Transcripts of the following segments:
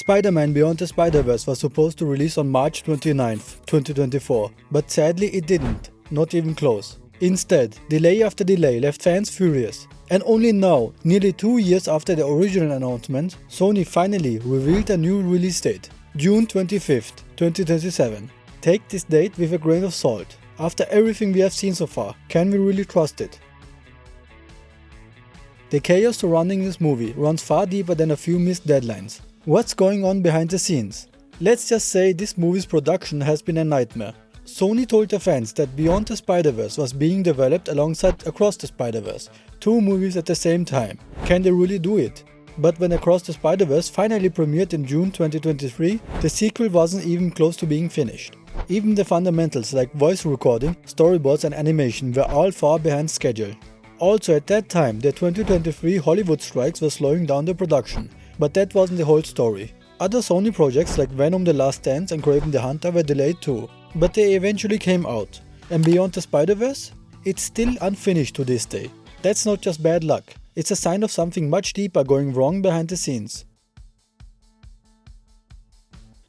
Spider-Man Beyond the Spider-Verse was supposed to release on March 29th, 2024, but sadly it didn't, not even close. Instead, delay after delay left fans furious. And only now, nearly 2 years after the original announcement, Sony finally revealed a new release date, June 25th, 2027. Take this date with a grain of salt. After everything we have seen so far, can we really trust it? The chaos surrounding this movie runs far deeper than a few missed deadlines. What's going on behind the scenes? Let's just say this movie's production has been a nightmare. Sony told the fans that Beyond the Spider-Verse was being developed alongside Across the Spider-Verse, 2 movies at the same time. Can they really do it? But when Across the Spider-Verse finally premiered in June 2023, the sequel wasn't even close to being finished. Even the fundamentals like voice recording, storyboards and animation were all far behind schedule. Also at that time, the 2023 Hollywood strikes were slowing down the production. But that wasn't the whole story. Other Sony projects like Venom: The Last Dance and Kraven the Hunter were delayed too, but they eventually came out. And Beyond the Spider-Verse? It's still unfinished to this day. That's not just bad luck, it's a sign of something much deeper going wrong behind the scenes.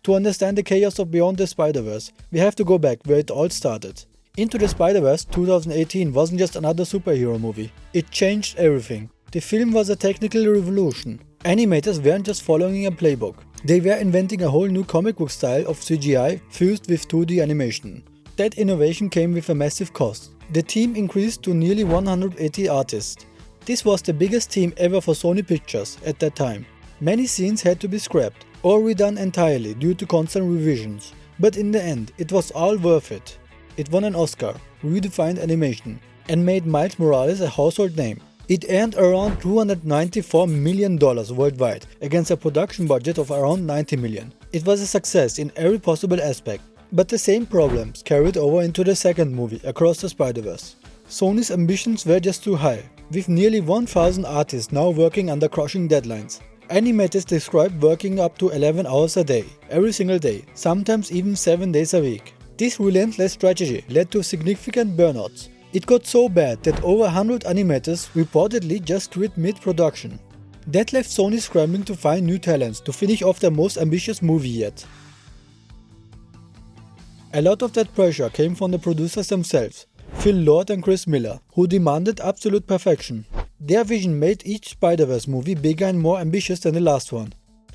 To understand the chaos of Beyond the Spider-Verse, we have to go back where it all started. Into the Spider-Verse 2018 wasn't just another superhero movie, it changed everything. The film was a technical revolution. Animators weren't just following a playbook, they were inventing a whole new comic book style of CGI fused with 2D animation. That innovation came with a massive cost. The team increased to nearly 180 artists. This was the biggest team ever for Sony Pictures at that time. Many scenes had to be scrapped or redone entirely due to constant revisions. But in the end, it was all worth it. It won an Oscar, redefined animation, and made Miles Morales a household name. It earned around $294 million worldwide against a production budget of around $90 million. It was a success in every possible aspect, but the same problems carried over into the second movie, Across the Spider-Verse. Sony's ambitions were just too high, with nearly 1,000 artists now working under crushing deadlines. Animators described working up to 11 hours a day, every single day, sometimes even 7 days a week. This relentless strategy led to significant burnouts. It got so bad that over 100 animators reportedly just quit mid-production. That left Sony scrambling to find new talents to finish off their most ambitious movie yet. A lot of that pressure came from the producers themselves, Phil Lord and Chris Miller, who demanded absolute perfection. Their vision made each Spider-Verse movie bigger and more ambitious than the last one.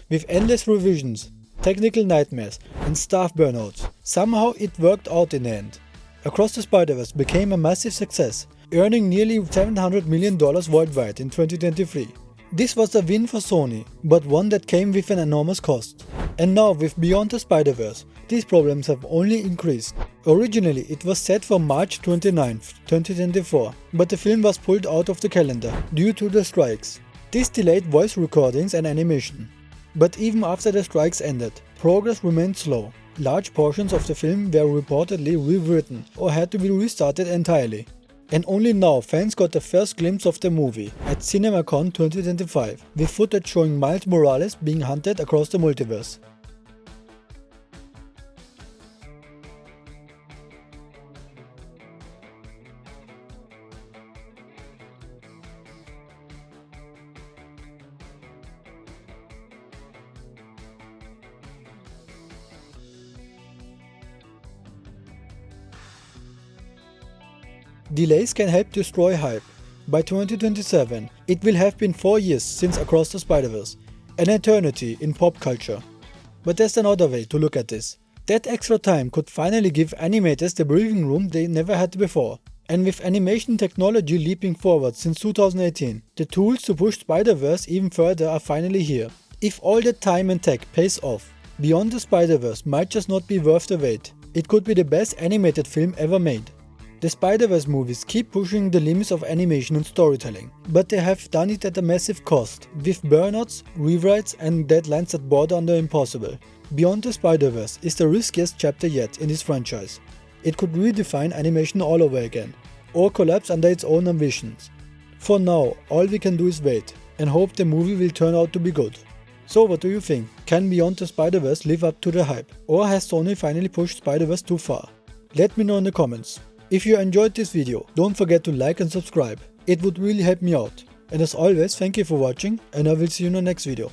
With endless revisions, technical nightmares and staff burnouts, somehow it worked out in the end. Across the Spider-Verse became a massive success, earning nearly $700 million worldwide in 2023. This was a win for Sony, but one that came with an enormous cost. And now with Beyond the Spider-Verse, these problems have only increased. Originally it was set for March 29th, 2024, but the film was pulled out of the calendar due to the strikes. This delayed voice recordings and animation. But even after the strikes ended, progress remained slow. Large portions of the film were reportedly rewritten or had to be restarted entirely. And only now fans got the first glimpse of the movie at CinemaCon 2025, with footage showing Miles Morales being hunted across the multiverse. Delays can help destroy hype. By 2027, it will have been 4 years since Across the Spider-Verse, an eternity in pop culture. But there's another way to look at this. That extra time could finally give animators the breathing room they never had before. And with animation technology leaping forward since 2018, the tools to push Spider-Verse even further are finally here. If all that time and tech pays off, Beyond the Spider-Verse might just not be worth the wait. It could be the best animated film ever made. The Spider-Verse movies keep pushing the limits of animation and storytelling, but they have done it at a massive cost, with burnouts, rewrites and deadlines that border on the impossible. Beyond the Spider-Verse is the riskiest chapter yet in this franchise. It could redefine animation all over again, or collapse under its own ambitions. For now, all we can do is wait, and hope the movie will turn out to be good. So what do you think? Can Beyond the Spider-Verse live up to the hype? Or has Sony finally pushed Spider-Verse too far? Let me know in the comments. If you enjoyed this video, don't forget to like and subscribe. It would really help me out. And as always, thank you for watching and I will see you in the next video.